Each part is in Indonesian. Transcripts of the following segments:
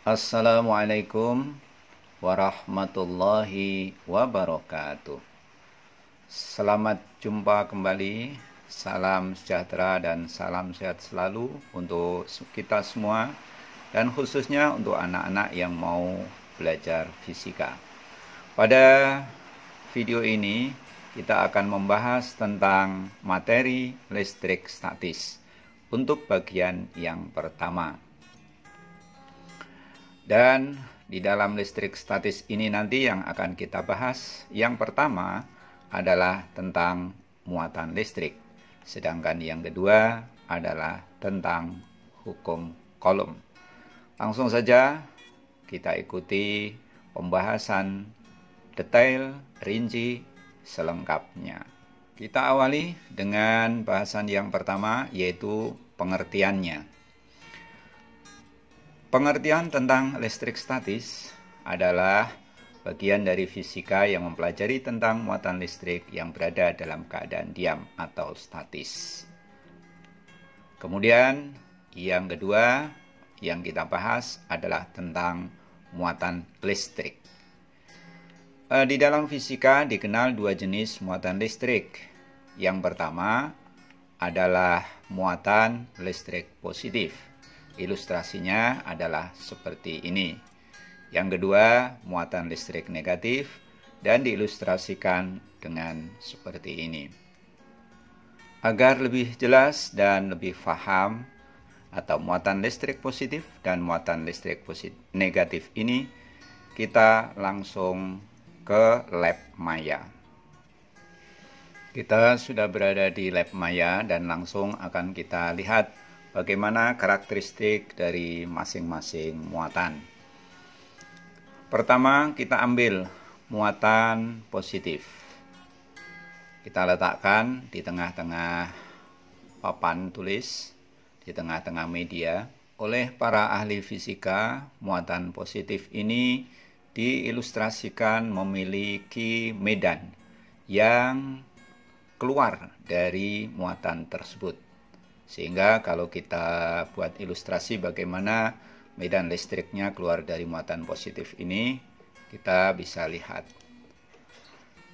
Assalamualaikum warahmatullahi wabarakatuh. Selamat jumpa kembali. Salam sejahtera dan salam sehat selalu untuk kita semua, dan khususnya untuk anak-anak yang mau belajar fisika. Pada video ini kita akan membahas tentang materi listrik statis untuk bagian yang pertama. Dan di dalam listrik statis ini nanti yang akan kita bahas, yang pertama adalah tentang muatan listrik, sedangkan yang kedua adalah tentang hukum Coulomb. Langsung saja kita ikuti pembahasan detail, rinci, selengkapnya. Kita awali dengan bahasan yang pertama, yaitu pengertiannya. Pengertian tentang listrik statis adalah bagian dari fisika yang mempelajari tentang muatan listrik yang berada dalam keadaan diam atau statis. Kemudian yang kedua yang kita bahas adalah tentang muatan listrik. Di dalam fisika dikenal dua jenis muatan listrik. Yang pertama adalah muatan listrik positif. Ilustrasinya adalah seperti ini. Yang kedua, muatan listrik negatif, dan diilustrasikan dengan seperti ini. Agar lebih jelas dan lebih paham atau muatan listrik positif dan muatan listrik negatif ini, kita langsung ke lab maya. Kita sudah berada di lab maya dan langsung akan kita lihat bagaimana karakteristik dari masing-masing muatan. Pertama, kita ambil muatan positif. Kita letakkan di tengah-tengah papan tulis, di tengah-tengah media. Oleh para ahli fisika, muatan positif ini diilustrasikan memiliki medan yang keluar dari muatan tersebut. Sehingga kalau kita buat ilustrasi bagaimana medan listriknya keluar dari muatan positif ini, kita bisa lihat.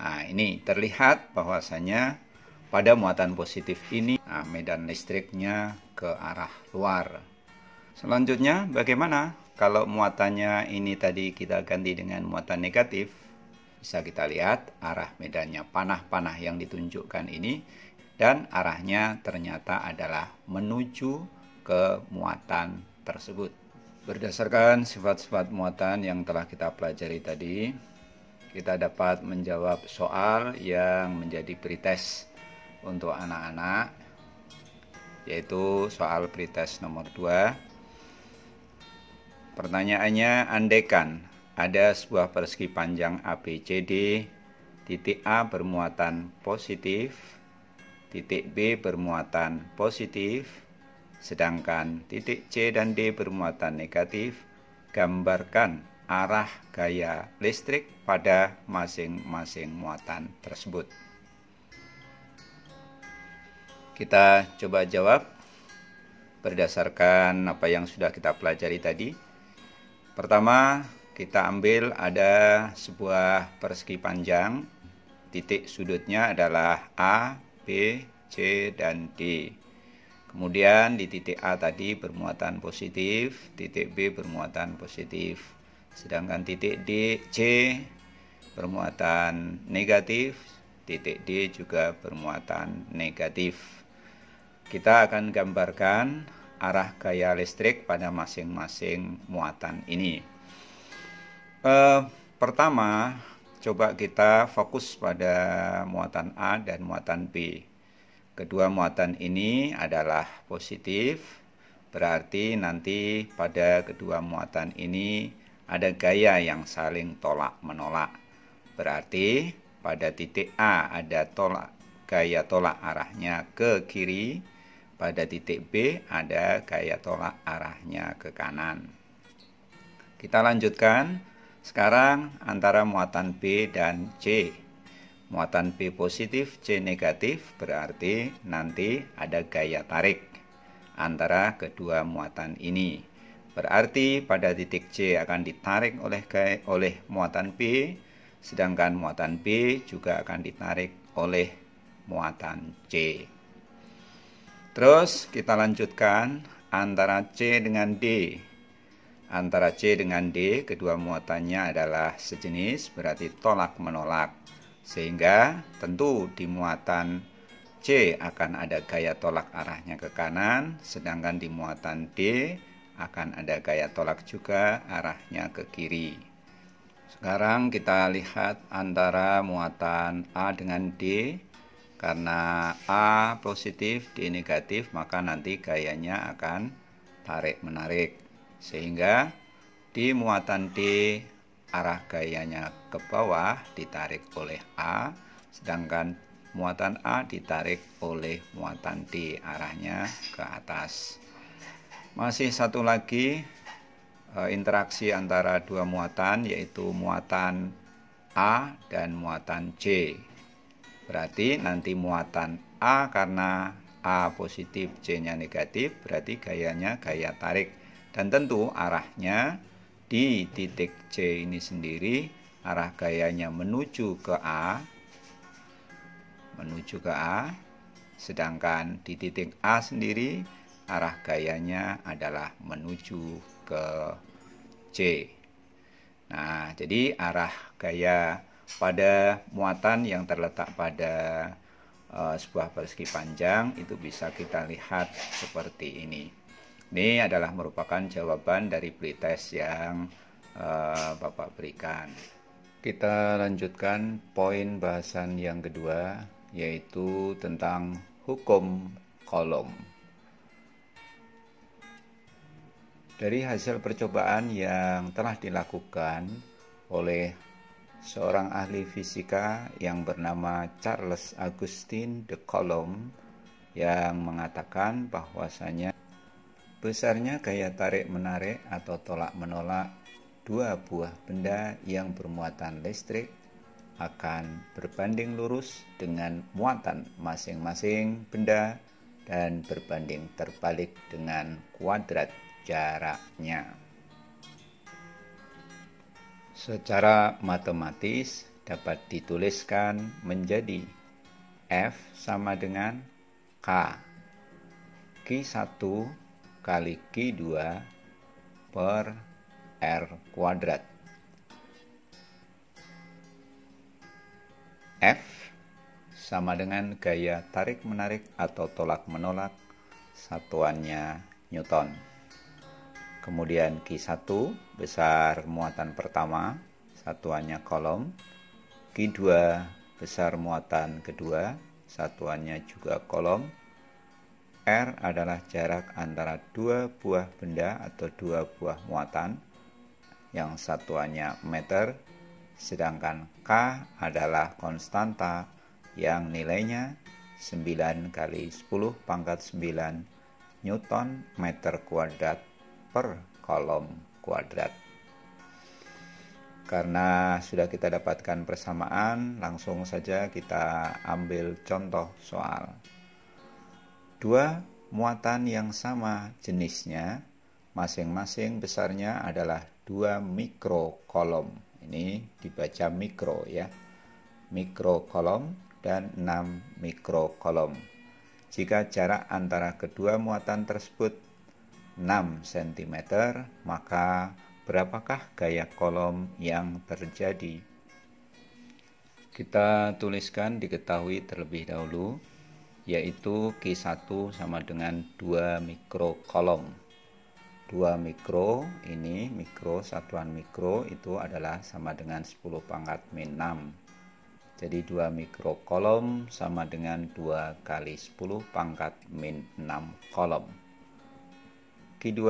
Nah, ini terlihat bahwasanya pada muatan positif ini, medan listriknya ke arah luar. Selanjutnya, bagaimana kalau muatannya ini tadi kita ganti dengan muatan negatif? Bisa kita lihat arah medannya, panah-panah yang ditunjukkan ini, dan arahnya ternyata adalah menuju ke muatan tersebut. Berdasarkan sifat-sifat muatan yang telah kita pelajari tadi, kita dapat menjawab soal yang menjadi pretest untuk anak-anak, yaitu soal pretest nomor 2. Pertanyaannya, andaikan ada sebuah persegi panjang ABCD, titik A bermuatan positif, titik B bermuatan positif, sedangkan titik C dan D bermuatan negatif. Gambarkan arah gaya listrik pada masing-masing muatan tersebut. Kita coba jawab berdasarkan apa yang sudah kita pelajari tadi. Pertama, kita ambil ada sebuah persegi panjang, titik sudutnya adalah A, B, C, dan D. Kemudian di titik A tadi bermuatan positif, titik B bermuatan positif, sedangkan titik C bermuatan negatif, titik D juga bermuatan negatif. Kita akan gambarkan arah gaya listrik pada masing-masing muatan ini. Pertama, coba kita fokus pada muatan A dan muatan B. Kedua muatan ini adalah positif, berarti nanti pada kedua muatan ini ada gaya yang saling tolak-menolak. Berarti pada titik A ada gaya tolak arahnya ke kiri, pada titik B ada gaya tolak arahnya ke kanan. Kita lanjutkan. Sekarang antara muatan B dan C. Muatan B positif, C negatif, berarti nanti ada gaya tarik antara kedua muatan ini. Berarti pada titik C akan ditarik oleh muatan B, sedangkan muatan B juga akan ditarik oleh muatan C. Terus kita lanjutkan antara C dengan D. Antara C dengan D, kedua muatannya adalah sejenis, berarti tolak menolak. Sehingga tentu di muatan C akan ada gaya tolak arahnya ke kanan, sedangkan di muatan D akan ada gaya tolak juga arahnya ke kiri. Sekarang kita lihat antara muatan A dengan D. Karena A positif, D negatif, maka nanti gayanya akan tarik-menarik. Sehingga di muatan D arah gayanya ke bawah ditarik oleh A, sedangkan muatan A ditarik oleh muatan D arahnya ke atas. Masih satu lagi interaksi antara dua muatan, yaitu muatan A dan muatan C. Berarti nanti muatan A karena A positif, C-nya negatif, berarti gayanya gaya tarik. Dan tentu arahnya di titik C ini sendiri, arah gayanya menuju ke A, sedangkan di titik A sendiri, arah gayanya adalah menuju ke C. Nah, jadi arah gaya pada muatan yang terletak pada sebuah persegi panjang itu bisa kita lihat seperti ini. Ini adalah merupakan jawaban dari pretest yang Bapak berikan. Kita lanjutkan poin bahasan yang kedua, yaitu tentang hukum kolom. Dari hasil percobaan yang telah dilakukan oleh seorang ahli fisika yang bernama Charles Augustin de Coulomb, yang mengatakan bahwasanya besarnya gaya tarik-menarik atau tolak-menolak dua buah benda yang bermuatan listrik akan berbanding lurus dengan muatan masing-masing benda dan berbanding terbalik dengan kuadrat jaraknya. Secara matematis dapat dituliskan menjadi F sama dengan K Q1 kali Q2 per R kuadrat. F sama dengan gaya tarik-menarik atau tolak-menolak, satuannya Newton. Kemudian Q1 besar muatan pertama, satuannya kolom. Q2 besar muatan kedua, satuannya juga kolom. R adalah jarak antara dua buah benda atau dua buah muatan, yang satuannya meter, sedangkan K adalah konstanta yang nilainya 9 kali 10 pangkat 9 Newton meter kuadrat per kolom kuadrat. Karena sudah kita dapatkan persamaan, langsung saja kita ambil contoh soal. Dua muatan yang sama jenisnya, masing-masing besarnya adalah 2 mikrokolom. Ini dibaca mikro ya. Mikrokolom dan 6 mikrokolom. Jika jarak antara kedua muatan tersebut 6 cm, maka berapakah gaya kolom yang terjadi? Kita tuliskan diketahui terlebih dahulu, yaitu Q1 sama dengan 2 mikrokolom. 2 mikro, ini mikro, satuan mikro itu adalah sama dengan 10 pangkat min 6. Jadi 2 mikrokolom sama dengan 2 kali 10 pangkat min 6 kolom. Q2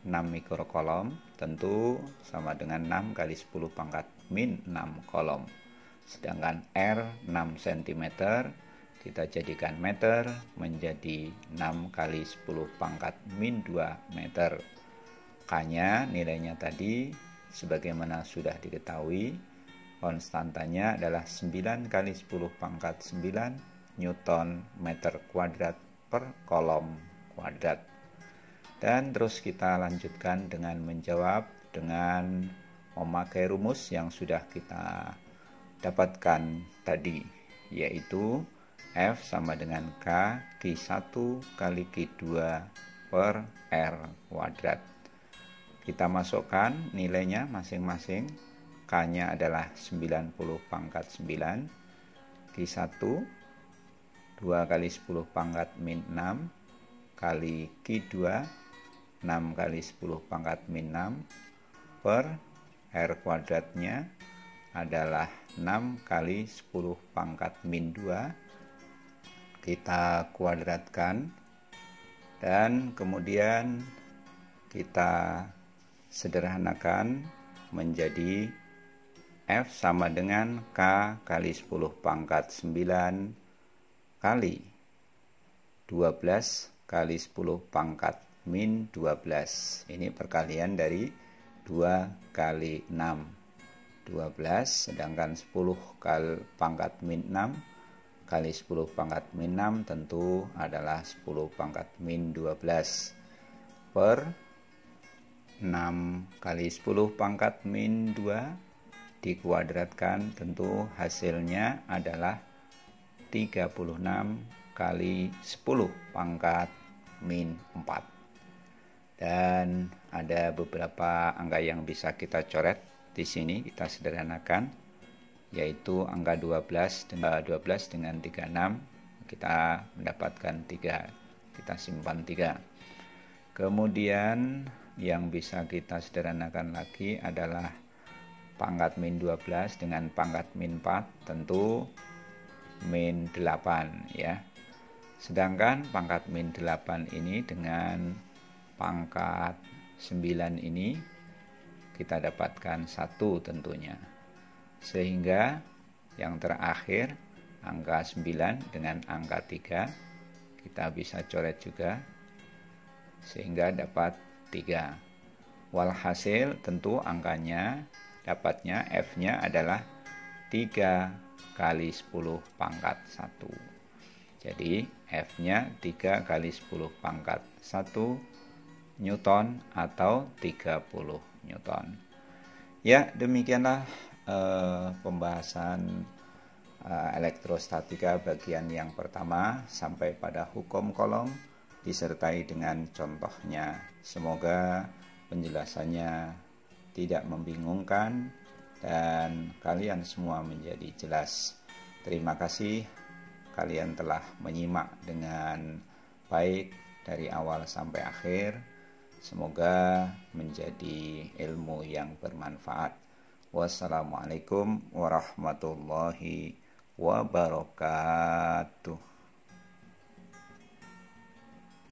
6 mikrokolom tentu sama dengan 6 kali 10 pangkat min 6 kolom. Sedangkan R 6 cm kita jadikan meter menjadi 6 kali 10 pangkat min 2 meter. K-nya nilainya tadi sebagaimana sudah diketahui, konstantanya adalah 9 kali 10 pangkat 9 Newton meter kuadrat per kolom kuadrat. Dan terus kita lanjutkan dengan menjawab dengan memakai rumus yang sudah kita dapatkan tadi, yaitu F sama dengan K Q1 kali Q2 per R kuadrat. Kita masukkan nilainya masing-masing. K-nya adalah 90 pangkat 9, Q1 2 kali 10 pangkat min 6 kali Q2 6 kali 10 pangkat min 6 per R kuadratnya adalah 6 kali 10 pangkat min 2. Kita kuadratkan dan kemudian kita sederhanakan menjadi F sama dengan K kali 10 pangkat 9 kali 12 kali 10 pangkat min 12. Ini perkalian dari 2 kali 6. 12 sedangkan 10 kali pangkat min 6 kali 10 pangkat min 6 tentu adalah 10 pangkat min 12 per 6 kali 10 pangkat min 2 dikuadratkan, tentu hasilnya adalah 36 kali 10 pangkat min 4. Dan ada beberapa angka yang bisa kita coret di sini, kita sederhanakan, yaitu angka 12 dengan 36 kita mendapatkan 3, kita simpan 3. Kemudian yang bisa kita sederhanakan lagi adalah pangkat min 12 dengan pangkat min 4, tentu min 8 ya. Sedangkan pangkat min 8 ini dengan pangkat 9 ini kita dapatkan 1 tentunya. Sehingga yang terakhir angka 9 dengan angka 3 kita bisa coret juga sehingga dapat 3. Walhasil tentu angkanya dapatnya F-nya adalah 3 kali 10 pangkat 1. Jadi F-nya 3 kali 10 pangkat 1 Newton atau 30 Newton. Ya, demikianlah pembahasan elektrostatika bagian yang pertama sampai pada hukum Coulomb disertai dengan contohnya. Semoga penjelasannya tidak membingungkan dan kalian semua menjadi jelas. Terima kasih kalian telah menyimak dengan baik dari awal sampai akhir. Semoga menjadi ilmu yang bermanfaat. Wassalamualaikum warahmatullahi wabarakatuh.